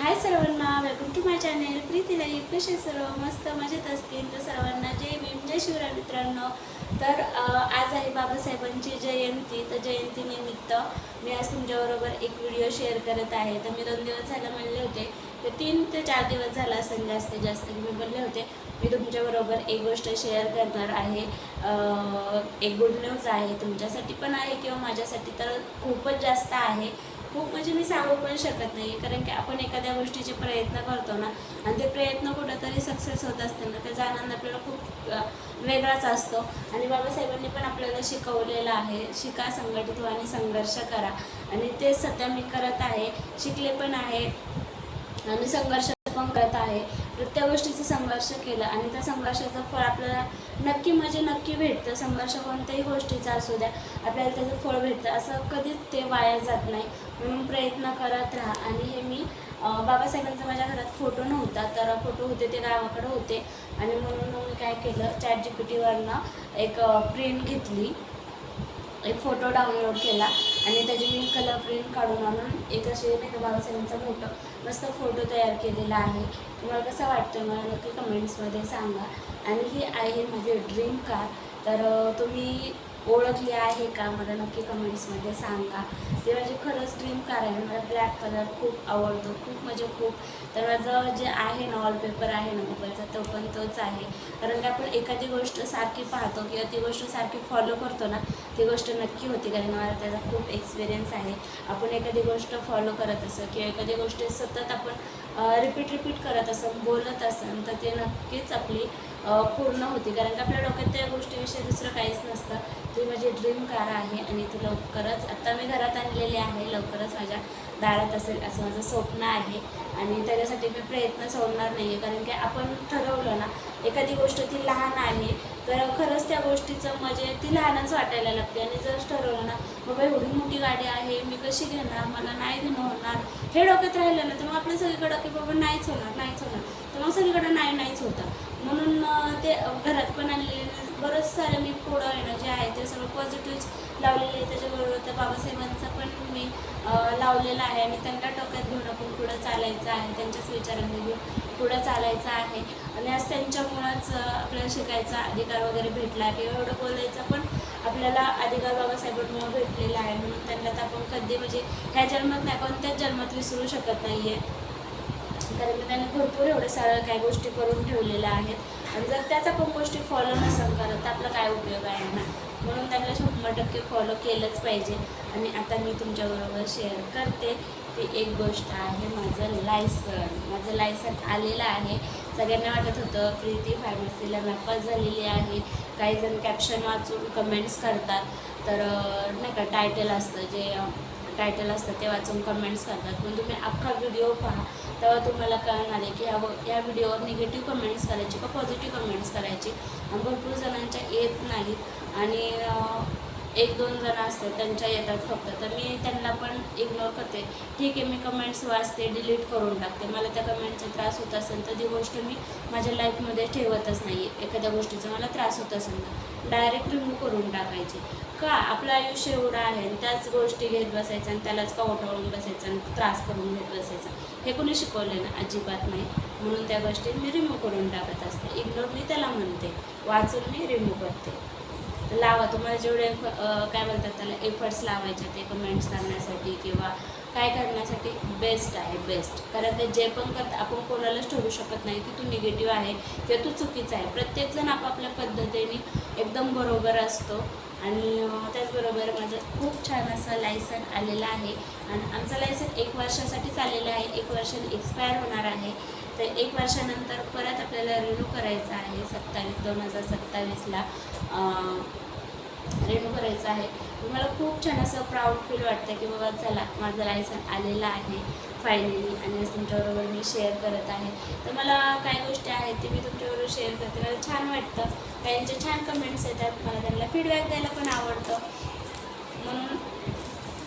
हाय सर्वांना, welcome to my channel Preeti life. कसे सर्व मस्त मजेत असतील तर सर्वांना जय भीम, जय शिवराय मित्रांनो. तर आज आहे बाबासाहेबांची जयंती. तर जयंतीनिमित्त मी आज तुमच्याबरोबर एक व्हिडिओ शेअर करत आहे. तर मी 2 दिवस झाले म्हणले होते, तर 3 ते 4 दिवस झाला असेल जास्तीत जास्त मी बोलले होते मी तुमच्याबरोबर एक गोष्ट शेअर करणार आहे. एक गुड न्यूज आहे, तुमच्यासाठी पण आहे किंवा माझ्यासाठी तर खूपच जास्त आहे. खूप म्हणजे मी सांगू पण शकत नाही, कारण की आपण एखाद्या गोष्टीचे प्रयत्न करतो ना, आणि ते प्रयत्न कुठंतरी सक्सेस होत असते ना, त्याचा आनंद आपल्याला खूप वेगळाच असतो. आणि बाबासाहेबांनी पण आपल्याला शिकवलेलं आहे, शिका, संघटित व्हा आणि संघर्ष करा. आणि ते सध्या मी करत आहे, शिकले पण आहे आणि संघर्ष पण करत आहे. प्रत्येक गोष्टीचा संघर्ष केला आणि त्या संघर्षाचं फळ आपल्याला नक्की म्हणजे नक्की भेटतं. संघर्ष कोणत्याही गोष्टीचा असू द्या, आपल्याला त्याचं फळ भेटतं, असं कधीच ते वाया जात नाही. म्हणून प्रयत्न करत राहा. आणि हे मी बाबासाहेबांचा माझ्या घरात फोटो नव्हता, तर फोटो होते ते गावाकडे होते, आणि म्हणून मी काय केलं, ChatGPTवरनं एक प्रिंट घेतली, एक फोटो डाउनलोड केला आणि त्याची मी कलर प्रिंट काढून आणून एक असे नाही का बाबासाहेबांचा मोठं मस्त फोटो तयार केलेला आहे. तुम्हाला कसं वाटतं मला नक्की कमेंट्समध्ये सांगा. आणि ही आहे माझी ड्रीम कार. तर तुम्ही ओळखली आहे का मला नक्की कमेंट्समध्ये सांगा. ते माझी खरंच ड्रीम कार आहे. मला ब्लॅक कलर खूप आवडतो, खूप म्हणजे खूप. तर माझं जे आहे ना वॉलपेपर आहे ना मोबाईलचा, तो पण तोच आहे. कारण की आपण एखादी गोष्ट सारखी पाहतो किंवा ती गोष्ट सारखी फॉलो करतो ना, ती गोष्ट नक्की होती. कारण मला त्याचा खूप एक्सपिरियन्स आहे. आपण एखादी गोष्ट फॉलो करत असं किंवा एखादी गोष्ट सतत आपण रिपीट करत असं बोलत असेल, तर ते नक्कीच आपली पूर्ण होती. कारण की आपल्या डोक्यात त्या गोष्टीविषयी दुसरं काहीच नसतं. ती माझी ड्रीम कार आहे आणि ती लवकरच आता मी घरात आणलेली आहे, लवकरच माझ्या दारात असेल असं माझं स्वप्न आहे. आणि त्याच्यासाठी मी प्रयत्न सोडणार नाही आहे. कारण की आपण ठरवलं ना एखादी गोष्ट ती लहान आहे, तर खरंच त्या गोष्टीचं म्हणजे ती लहानच वाटायला लागते. आणि जर ठरवलं ना बाबा एवढी मोठी गाडी आहे, मी कशी घेणार, मला नाही घेणं होणार, हे डोक्यात राहिलं ना, तर मग आपल्या सगळीकडं की बाबा नाहीच होणार, तर मग सगळीकडं नाहीच होतं. म्हणून ते घरात पण आणलेले बरंच सारं मी पुढं येणं जे आहे ते सगळं पॉझिटिव्ह लावलेले आहे. त्याच्याबरोबर त्या बाबासाहेबांचं पण मी लावलेलं आहे. आणि त्यांना डोक्यात घेऊन आपण पुढं चालायचं आहे, त्यांच्याच विचारांनी घेऊन पुढं चालायचं आहे. आणि आज त्यांच्यामुळंच आपल्याला शिकायचा अधिकार वगैरे भेटला किंवा एवढं बोलायचा पण आपल्याला अधिकार बाबासाहेबांमुळं भेटलेला आहे. म्हणून त्यांना तर आपण कधी म्हणजे ह्या जन्मात नाही, कोणत्याच जन्मात विसरू शकत नाही आहे. कारण की त्यांनी भरपूर एवढे साऱ्या काही गोष्टी करून ठेवलेल्या आहेत. आणि जर त्याचा पण गोष्टी फॉलो नसेल करत तर आपला काय उपयोग आहे ना. म्हणून त्यांना 100% फॉलो केलंच पाहिजे. आणि आता मी तुमच्याबरोबर शेअर करते ती एक गोष्ट आहे, माझं लायसन आलेलं आहे. सगळ्यांना वाटत होतं प्रीती फार्मसीला नापास झालेली आहे. काही जण कॅप्शन वाचून कमेंट्स करतात, तर नाही का टायटल असतं ते वाचून कमेंट्स करतात. पण तुम्ही अख्खा व्हिडिओ पहा, तेव्हा तुम्हाला कळणार आहे की या व्हिडिओवर निगेटिव्ह कमेंट्स करायची का पॉझिटिव्ह कमेंट्स करायची. आणि भरपूर जणांच्या येत नाहीत आणि 1-2 जण असतात त्यांच्या येतात फक्त. तर मी त्यांना पण इग्नोर करते. ठीक आहे, मी कमेंट्स वाचते, डिलीट करून टाकते. मला त्या कमेंटचा त्रास होत असेल तर ती गोष्ट मी माझ्या लाईफमध्ये ठेवतच नाही. एखाद्या गोष्टीचा मला त्रास होत असेल ना डायरेक्ट रिमूव्ह करून टाकायची. का आपलं आयुष्य एवढं आहे आणि त्याच गोष्टी घेत बसायचं आणि त्यालाच कवटाळून बसायचं आणि त्रास करून घेत बसायचं, हे कोणी शिकवले ना, अजिबात नाही. म्हणून त्या गोष्टी मी रिमूव्ह करून टाकत असते. इग्नोर मी त्याला म्हणते, वाचून मी रिमूव्ह करते. तर लावा तुम्हाला जेवढे काय बोलतात त्याला एफर्ट्स लावायचे ते कमेंट्स करण्यासाठी किंवा काय करण्यासाठी बेस्ट आहे, बेस्ट. कारण ते जे पण करतं आपण कोणालाच ठरवू शकत नाही की तू निगेटिव्ह आहे किंवा तू चुकीचा आहे. प्रत्येकजण आपापल्या पद्धतीने एकदम बरोबर असतो. आणि त्याचबरोबर माझं खूप छान असं लायसन आलेलं आहे. आणि आमचं लायसन 1 वर्षासाठीच आलेलं आहे, 1 वर्षाने एक्सपायर होणार आहे. तर 1 वर्षानंतर परत आपल्याला रिन्यू करायचं आहे. 2027ला रिन्यू करायचं आहे. मला खूप छान असं प्राऊड फील वाटतं की बाबा चला माझं लायसन आलेलं आहे फायनली. आणि आज तुमच्याबरोबर मी शेअर करत आहे. तर मला काही गोष्टी आहेत ते मी तुमच्याबरोबर शेअर करते. मला छान वाटतं, काहींचे छान कमेंट्स येतात, मला त्यांना फीडबॅक द्यायला पण आवडतं म्हणून.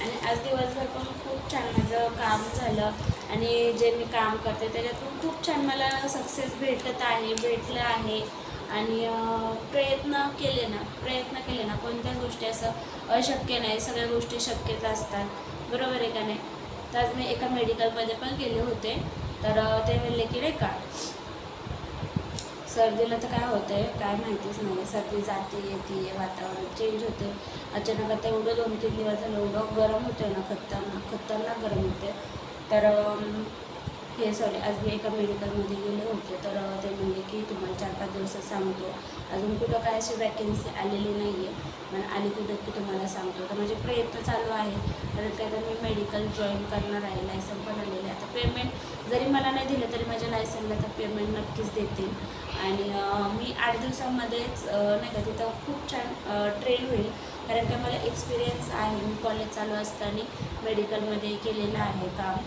आणि आज दिवसभर पण खूप छान माझं काम झालं. आणि जे मी काम करते त्याच्यातून खूप छान मला सक्सेस भेटलं आहे. आणि प्रयत्न केले ना कोणत्याच गोष्टी असं अशक्य नाही, सगळ्या गोष्टी शक्यच असतात, बरोबर आहे का नाही. तर आज मी एका मेडिकलमध्ये पण गेले होते तर ते म्हणले की नाही का सर्दीला तर काय होतं आहे काय माहितीच नाही, सर्दी जाते येते, वातावरण चेंज होते अचानक. आता एवढं 2-3 दिवस झालं एवढं गरम होतं ना, खतरनाक गरम होते. तर हे सॉरी आज मी एका मेडिकलमध्ये गेले होते, तर ते म्हणले की तुम्हाला 4-5 दिवसात सांगतो, अजून कुठं काय अशी वॅकन्सी आलेली नाही आहे, पण आली कुठं की तुम्हाला सांगतो. तर माझे प्रयत्न चालू आहे, कारण काय तर मी मेडिकल जॉईन करणार आहे, लायसन पण आलेलं आहे. आता पेमेंट जरी मला नाही दिलं तरी माझ्या लायसनला तर पेमेंट नक्कीच देतील. आणि मी 8 दिवसामध्येच नाही का तिथं खूप छान ट्रेन होईल, कारण का मला एक्सपिरियन्स आहे. मी कॉलेज चालू असताना मेडिकलमध्ये केलेलं आहे काम,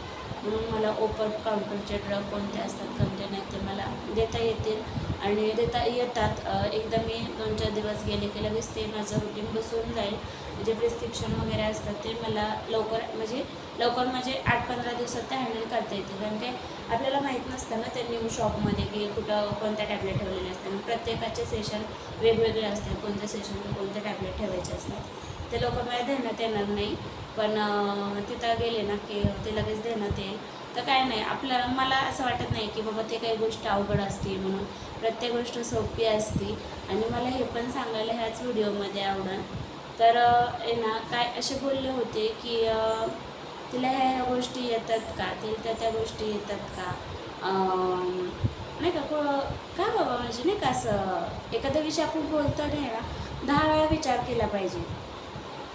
म्हणून मला ओपन काउंटरचे ड्रग कोणते असतात कोणते नाही ते मला देता येतील आणि देता येतात. एकदा मी 2-4 दिवस गेले की लगेच ते माझं रुटीन बसून जाईल. जे प्रिस्क्रिप्शन वगैरे असतात ते मला लवकर म्हणजे 8-15 दिवसात ते हँडल करता येते, कारण काय आपल्याला माहीत नसतं ना ते न्यू शॉपमध्ये की कुठं कोणत्या टॅबलेट ठेवलेले असतात. प्रत्येकाचे सेशन वेगवेगळे असतात, कोणत्या सेशनला कोणते टॅबलेट ठेवायचे असतात ते लोक मला देण्यात येणार नाही. पण तिथं गेले ना की ते लगेच देण्यात येईल. तर काय नाही, मला असं वाटत नाही की बाबा ते काही गोष्ट अवघड असते म्हणून. प्रत्येक गोष्ट सोपी असते. आणि मला हे पण सांगायला ह्याच व्हिडिओमध्ये आवडेल, तर ना काय असे बोलले होते की तिला ह्या गोष्टी येतात का, तिला त्या गोष्टी येतात का, नाही का काय बाबा म्हणजे नाही का असं एखादा विषय आपण बोलतो नाही ना 10 वेळा विचार केला पाहिजे.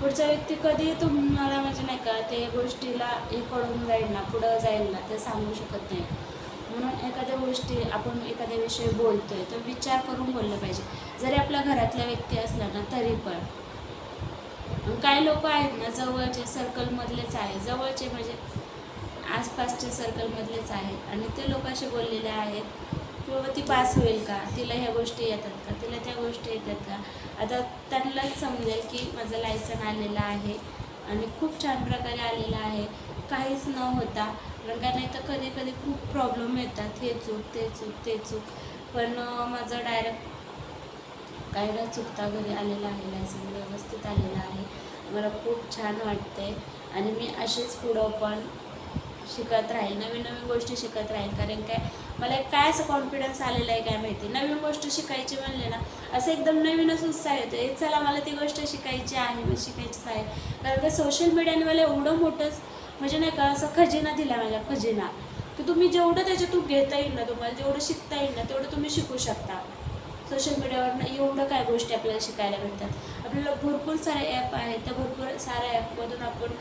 पुढचा व्यक्ती कधी तुम्हाला म्हणजे नाही का ते गोष्टीला हे कळून जाईल ना, पुढं जाईल ना, ते सांगू शकत नाही. म्हणून एखाद्या गोष्टी आपण एखाद्या विषयी बोलतोय तर विचार करून बोललं पाहिजे, जरी आपल्या घरातल्या व्यक्ती असला ना तरी पण. काही लोक आहेत ना जवळचे सर्कलमधलेच आहे, जवळचे म्हणजे आसपासचे सर्कलमधलेच आहेत, आणि ते लोक असे बोललेले आहेत की बाबा ती पास होईल का, तिला ह्या गोष्टी येतात का, तिला त्या गोष्टी येतात का. आता त्यांनाच समजेल की माझं लायसन आलेलं आहे आणि खूप छान प्रकारे आलेलं आहे, काहीच न होता. कारण काय नाही तर कधी कधी खूप प्रॉब्लेम येतात, हे चूक ते चूक ते चूक. पण माझं डायरेक्ट काय न चुकता घरी आलेलं आहे, लायसन व्यवस्थित आलेलं आहे. मला खूप छान वाटते आणि मी असेच पुढं पण शिकत राहील, नवीन नवीन गोष्टी शिकत राहील. कारण काय मला काय असं कॉन्फिडन्स आलेला आहे काय माहिती, नवीन गोष्ट शिकायची म्हणले ना असं एकदम नवीनच उत्साह येतो, चला मला ती गोष्ट शिकायची आहे, मी शिकायचीच आहे. कारण का सोशल मीडियाने मला एवढं मोठंच म्हणजे नाही का असं खजिना दिला, माझ्या खजिना, की तुम्ही जेवढं त्याच्यातून घेता येईल ना, तुम्हाला जेवढं शिकता येईल ना तेवढं तुम्ही शिकू शकता. सोशल मीडियावरनं एवढं काय गोष्टी आपल्याला शिकायला भेटतात. आपल्याला भरपूर सारे ॲप आहेत, त्या भरपूर साऱ्या ॲपमधून आपण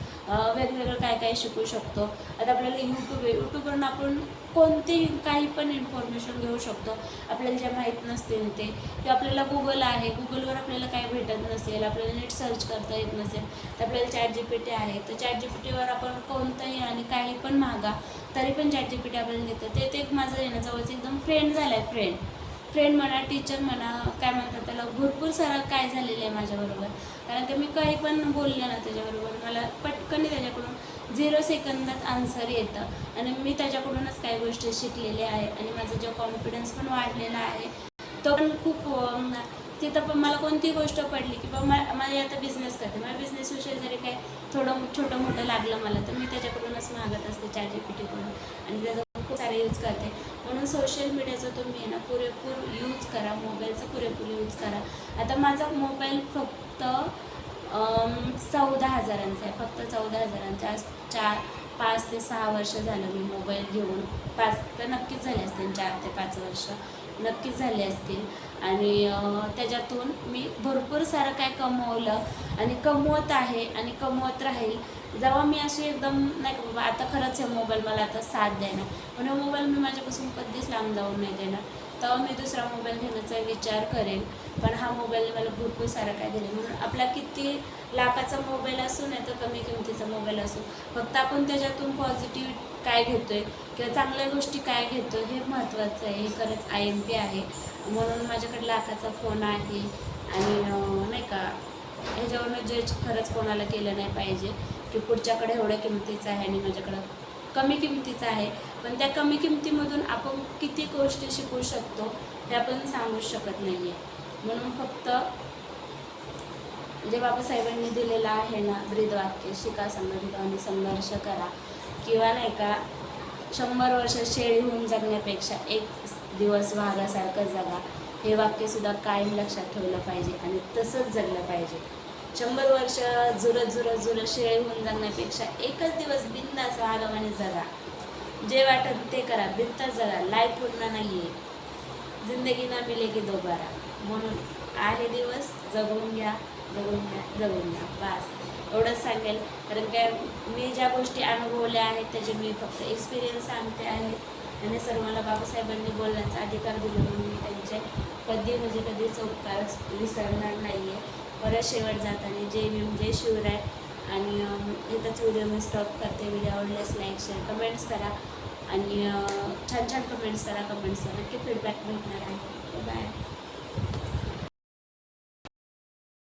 वेगवेगळं काय काय शिकू शकतो. आता आपल्याला यूट्यूब आहे, यूट्यूबवरून आपण कोणतेही काही पण इन्फॉर्मेशन घेऊ शकतो, आपल्याला ज्या माहीत नसतील ते. किंवा आपल्याला गुगल आहे, गुगलवर आपल्याला काही भेटत नसेल, आपल्याला नीट सर्च करता येत नसेल तर आपल्याला ChatGPT आहे, तर ChatGPTवर आपण कोणतंही आणि काही पण मागा तरी पण ChatGPT आपल्याला देतं. ते एक माझं आहे ना जवळचं एकदम फ्रेंड झालं आहे, फ्रेंड म्हणा, टीचर म्हणा, काय म्हणतात त्याला, भरपूर सारं काय झालेलं आहे माझ्याबरोबर. कारण की मी काही पण बोलले ना त्याच्याबरोबर मला पटकन त्याच्याकडून 0 सेकंदात आन्सर येतं आणि मी त्याच्याकडूनच काही गोष्टी शिकलेल्या आहेत. आणि माझा जो कॉन्फिडन्स पण वाढलेला आहे तो पण खूप. तिथं पण मला कोणती गोष्ट पडली की बाबा मला आता बिझनेस करते, मला बिझनेसविषयी जरी काही थोडं छोटं मोठं लागलं मला, तर मी त्याच्याकडूनच मागत असते ChatGPTकडून, आणि त्याचा खूप सारे यूज करते. म्हणून सोशल मीडियाचा तुम्ही ना पुरेपूर यूज करा, मोबाईलचा पुरेपूर यूज करा. आता माझा मोबाईल फक्त 14,000चा आहे, फक्त 14,000चा. आज 5 ते 6 वर्ष झालं मी मोबाईल घेऊन, 5 तर नक्कीच झाले असतील, 4 ते 5 वर्ष नक्कीच झाले असतील. आणि त्याच्यातून मी भरपूर सारं काय कमवलं आणि कमवत आहे आणि कमवत राहील. जेव्हा मी अशी एकदम नाही का बाबा आता खरंच हे मोबाईल मला आता साथ देणार, पण हा मोबाईल मी माझ्यापासून कधीच लांब जाऊन नाही देणार, तेव्हा मी दुसरा मोबाईल घेण्याचा विचार करेन. पण हा मोबाईलने मला भरपूर सारं काय दिलं. म्हणून आपला किती लाखाचा मोबाईल असो नाही तर कमी किमतीचा मोबाईल असो, फक्त आपण त्याच्यातून पॉझिटिव्ह काय घेतो आहे किंवा चांगल्या गोष्टी काय घेतो हे महत्त्वाचं आहे. हे खरंच IMP आहे. म्हणून माझ्याकडे लाखाचा फोन आहे आणि नाही का ह्याच्यावरनं जज खरंच कोणाला केलं नाही पाहिजे की पुढच्याकडे एवढ्या किमतीचं आहे आणि माझ्याकडं कमी किमतीचं आहे. पण त्या कमी किमतीमधून आपण किती गोष्टी शिकू शकतो हे आपण सांगूच शकत नाही आहे. म्हणून फक्त जे बाबासाहेबांनी दिलेलं आहे ना ब्रीदवाक्य, शिका, संघटित आणि संघर्ष करा, किंवा नाही का 100 वर्ष शेळी होऊन जगण्यापेक्षा एक दिवस वाघासारखं जगा, हे वाक्यसुद्धा कायम लक्षात ठेवलं पाहिजे आणि तसंच जगलं पाहिजे. 100 वर्ष जुरत शेळी होऊन जगण्यापेक्षा एकच दिवस बिनधास्त वाघावाने जगा. जे वाटत ते करा, बिनधास्त जगा. लाईफ पूर्ण नाही आहे, जिंदगी ना मिलेगी दोबारा. म्हणून आहे दिवस जगून घ्या, जगून घ्या. बस एवढंच सांगेल. कारण काय मी ज्या गोष्टी अनुभवल्या आहेत त्याचे मी फक्त एक्सपिरियन्स सांगते आहे आणि सर्वांना बाबासाहेबांनी बोलण्याचा अधिकार दिला म्हणून मी त्यांचे कधीच उपकार विसरणार नाही आहे. परत शेवट जाताना जय भीम, जय शिवराय. आणि इथंच व्हिडिओ मी स्टॉप करते. व्हिडिओ आवडल्यास लाईक शेअर कमेंट्स करा आणि छान कमेंट्स करा. कमेंट्सला नक्की फीडबॅक भेटणार आहे. बाय.